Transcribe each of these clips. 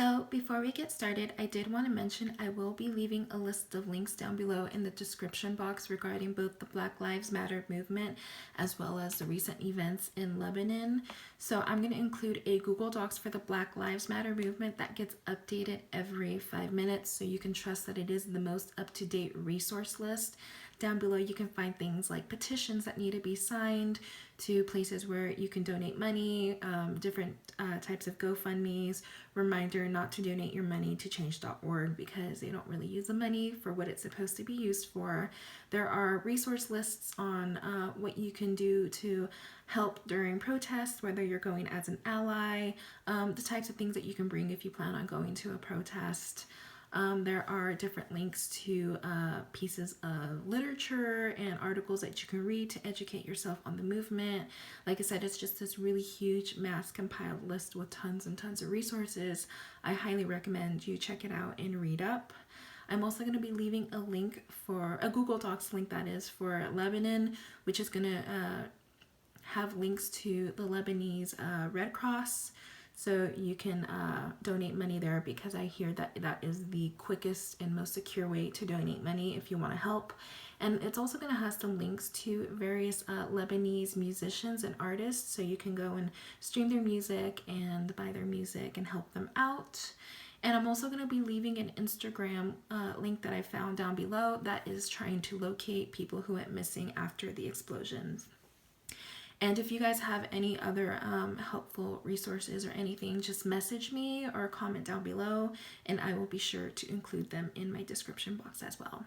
So before we get started, I did want to mention I will be leaving a list of links down below in the description box regarding both the Black Lives Matter movement as well as the recent events in Lebanon. So I'm going to include a Google Docs for the Black Lives Matter movement that gets updated every 5 minutes, so you can trust that it is the most up-to-date resource list. Down below you can find things like petitions that need to be signed, to places where you can donate money, different types of GoFundMes, reminder not to donate your money to change.org because they don't really use the money for what it's supposed to be used for. There are resource lists on what you can do to help during protests, whether you're going as an ally, the types of things that you can bring if you plan on going to a protest. There are different links to pieces of literature and articles that you can read to educate yourself on the movement. Like I said, it's just this really huge mass compiled list with tons and tons of resources. I highly recommend you check it out and read up. I'm also going to be leaving a link for a Google Docs link, that is, for Lebanon, which is going to have links to the Lebanese Red Cross. So you can donate money there, because I hear that that is the quickest and most secure way to donate money if you want to help. And it's also going to have some links to various Lebanese musicians and artists, so you can go and stream their music and buy their music and help them out. And I'm also going to be leaving an Instagram link that I found down below that is trying to locate people who went missing after the explosions. And if you guys have any other helpful resources or anything, just message me or comment down below, and I will be sure to include them in my description box as well.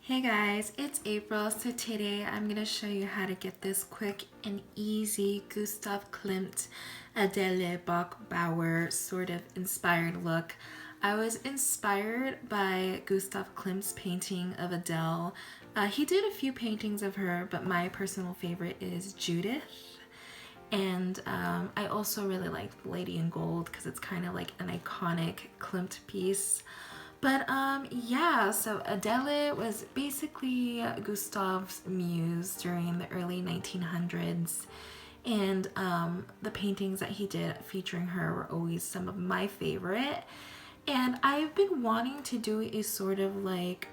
Hey guys, it's April. So today I'm going to show you how to get this quick and easy Gustav Klimt, Adele Bloch-Bauer sort of inspired look. I was inspired by Gustav Klimt's painting of Adele. He did a few paintings of her, but my personal favorite is Judith. And I also really like Lady in Gold because it's kind of like an iconic Klimt piece. But yeah, so Adele was basically Gustav's muse during the early 1900s. And the paintings that he did featuring her were always some of my favorite. And I've been wanting to do a sort of like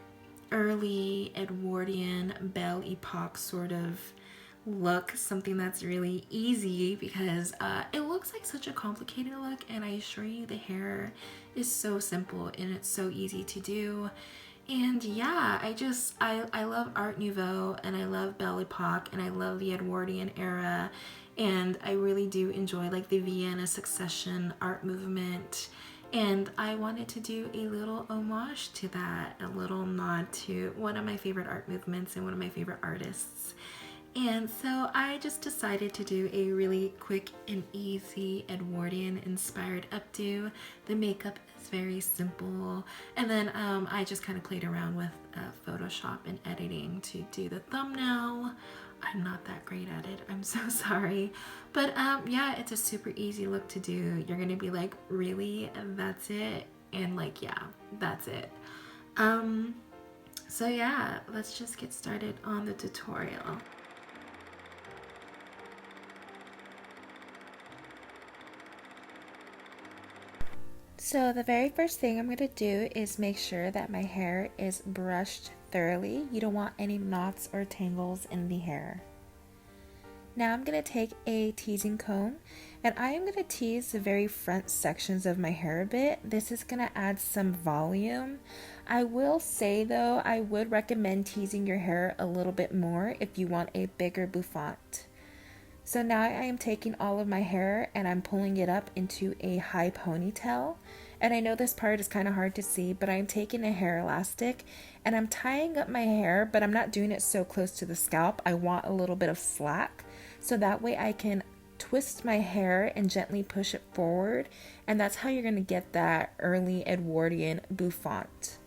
early Edwardian Belle Epoque sort of look, something that's really easy, because it looks like such a complicated look, and I assure you the hair is so simple and it's so easy to do. And yeah, I love Art Nouveau, and I love Belle Epoque, and I love the Edwardian era, and I really do enjoy like the Vienna Succession art movement. And I wanted to do a little homage to that, a little nod to one of my favorite art movements and one of my favorite artists. And so I just decided to do a really quick and easy Edwardian inspired updo. The makeup is very simple. And then I just kind of played around with Photoshop and editing to do the thumbnail. I'm not that great at it, I'm so sorry. But yeah, it's a super easy look to do. You're gonna be like, really? That's it? And like, yeah, that's it. So yeah, let's just get started on the tutorial. So the very first thing I'm going to do is make sure that my hair is brushed thoroughly. You don't want any knots or tangles in the hair. Now I'm going to take a teasing comb, and I am going to tease the very front sections of my hair a bit. This is going to add some volume. I will say though, I would recommend teasing your hair a little bit more if you want a bigger bouffant. So now I am taking all of my hair and I'm pulling it up into a high ponytail. And I know this part is kind of hard to see, but I'm taking a hair elastic and I'm tying up my hair, but I'm not doing it so close to the scalp. I want a little bit of slack, so that way I can twist my hair and gently push it forward. And that's how you're going to get that early Edwardian bouffant.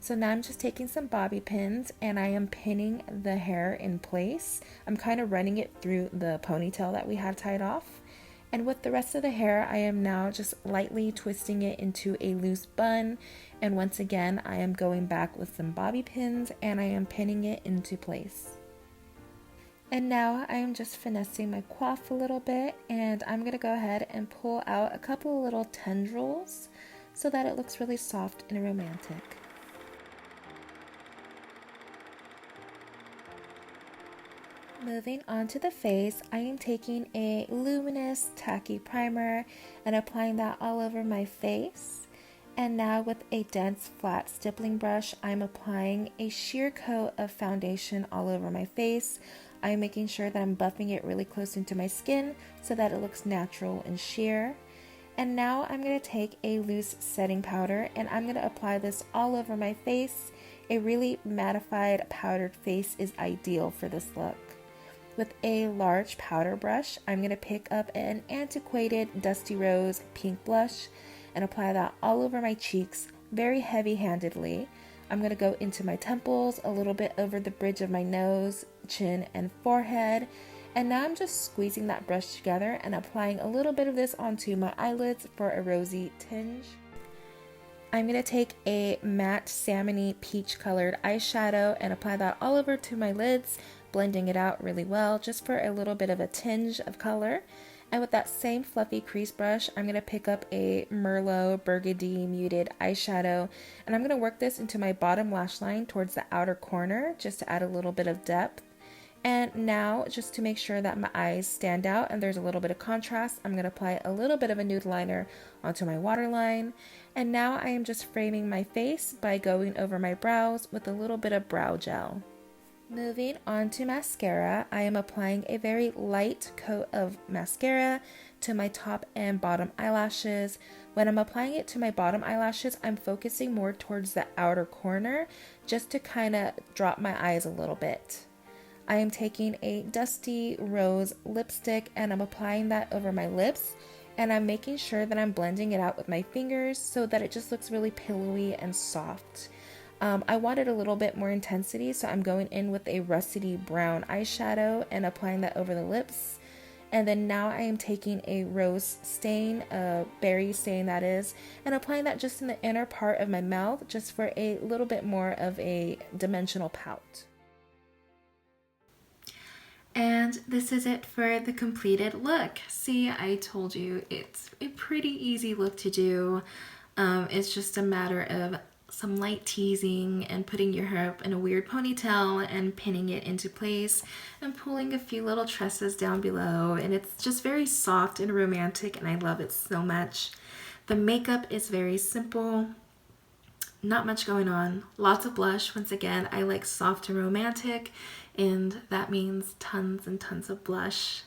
So now I'm just taking some bobby pins and I am pinning the hair in place. I'm kind of running it through the ponytail that we have tied off. And with the rest of the hair, I am now just lightly twisting it into a loose bun. And once again, I am going back with some bobby pins and I am pinning it into place. And now I am just finessing my coif a little bit, and I'm going to go ahead and pull out a couple of little tendrils so that it looks really soft and romantic. Moving on to the face, I am taking a luminous tacky primer and applying that all over my face. And now with a dense flat stippling brush, I'm applying a sheer coat of foundation all over my face. I'm making sure that I'm buffing it really close into my skin so that it looks natural and sheer. And now I'm going to take a loose setting powder and I'm going to apply this all over my face. A really mattified powdered face is ideal for this look. With a large powder brush, I'm going to pick up an antiquated Dusty Rose pink blush and apply that all over my cheeks very heavy-handedly. I'm going to go into my temples, a little bit over the bridge of my nose, chin, and forehead. And now I'm just squeezing that brush together and applying a little bit of this onto my eyelids for a rosy tinge. I'm going to take a matte salmony peach colored eyeshadow and apply that all over to my lids, blending it out really well just for a little bit of a tinge of color. And with that same fluffy crease brush, I'm going to pick up a Merlot Burgundy muted eyeshadow and I'm going to work this into my bottom lash line towards the outer corner just to add a little bit of depth. And now, just to make sure that my eyes stand out and there's a little bit of contrast, I'm going to apply a little bit of a nude liner onto my waterline. And now I am just framing my face by going over my brows with a little bit of brow gel. Moving on to mascara, I am applying a very light coat of mascara to my top and bottom eyelashes. When I'm applying it to my bottom eyelashes, I'm focusing more towards the outer corner just to kind of drop my eyes a little bit. I am taking a Dusty Rose lipstick and I'm applying that over my lips, and I'm making sure that I'm blending it out with my fingers so that it just looks really pillowy and soft. I wanted a little bit more intensity, so I'm going in with a russety brown eyeshadow and applying that over the lips. And then now I am taking a rose stain, a berry stain that is, and applying that just in the inner part of my mouth just for a little bit more of a dimensional pout. And this is it for the completed look. See, I told you it's a pretty easy look to do. It's just a matter of some light teasing and putting your hair up in a weird ponytail and pinning it into place and pulling a few little tresses down below, and it's just very soft and romantic and I love it so much. The makeup is very simple, not much going on, lots of blush. Once again, I like soft and romantic, and that means tons and tons of blush.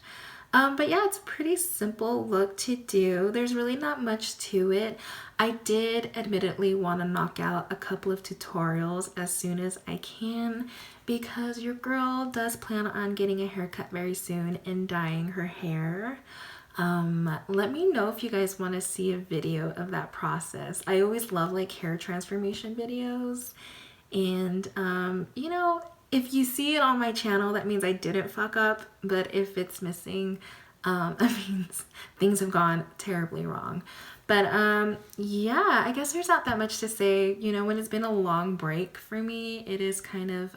But yeah, it's a pretty simple look to do. There's really not much to it. I did admittedly want to knock out a couple of tutorials as soon as I can because your girl does plan on getting a haircut very soon and dyeing her hair. Let me know if you guys want to see a video of that process. I always love like hair transformation videos, and you know, if you see it on my channel, that means I didn't fuck up, but if it's missing, that means things have gone terribly wrong. But yeah, I guess there's not that much to say. You know, when it's been a long break for me, it is kind of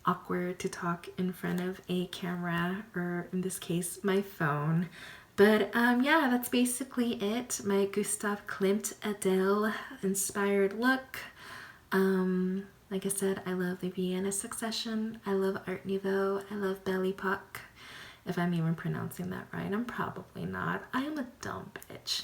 awkward to talk in front of a camera, or in this case, my phone. But yeah, that's basically it. My Gustav Klimt Adele inspired look. Like I said, I love the Vienna Succession, I love Art Nouveau, I love Belle Epoque. If I'm even pronouncing that right, I'm probably not. I am a dumb bitch.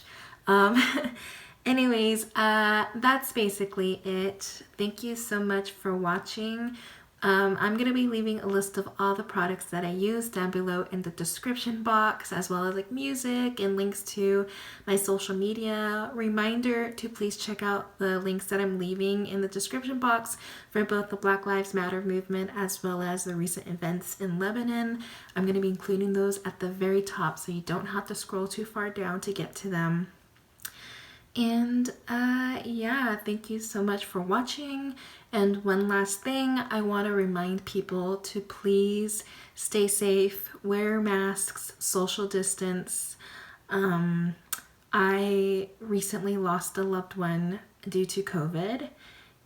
Anyways, that's basically it. Thank you so much for watching. I'm going to be leaving a list of all the products that I use down below in the description box, as well as like music and links to my social media. Reminder to please check out the links that I'm leaving in the description box for both the Black Lives Matter movement as well as the recent events in Lebanon. I'm going to be including those at the very top so you don't have to scroll too far down to get to them. And yeah, thank you so much for watching. And one last thing, I want to remind people to please stay safe, wear masks, social distance. I recently lost a loved one due to COVID,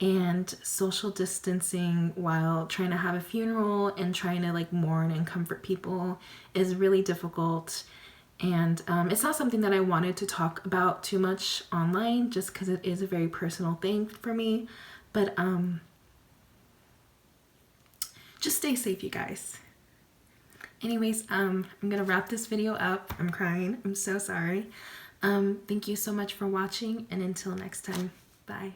and social distancing while trying to have a funeral and trying to like mourn and comfort people is really difficult. And it's not something that I wanted to talk about too much online just because it is a very personal thing for me. But just stay safe, you guys. Anyways, I'm gonna wrap this video up. I'm crying. I'm so sorry. Thank you so much for watching, and until next time, bye.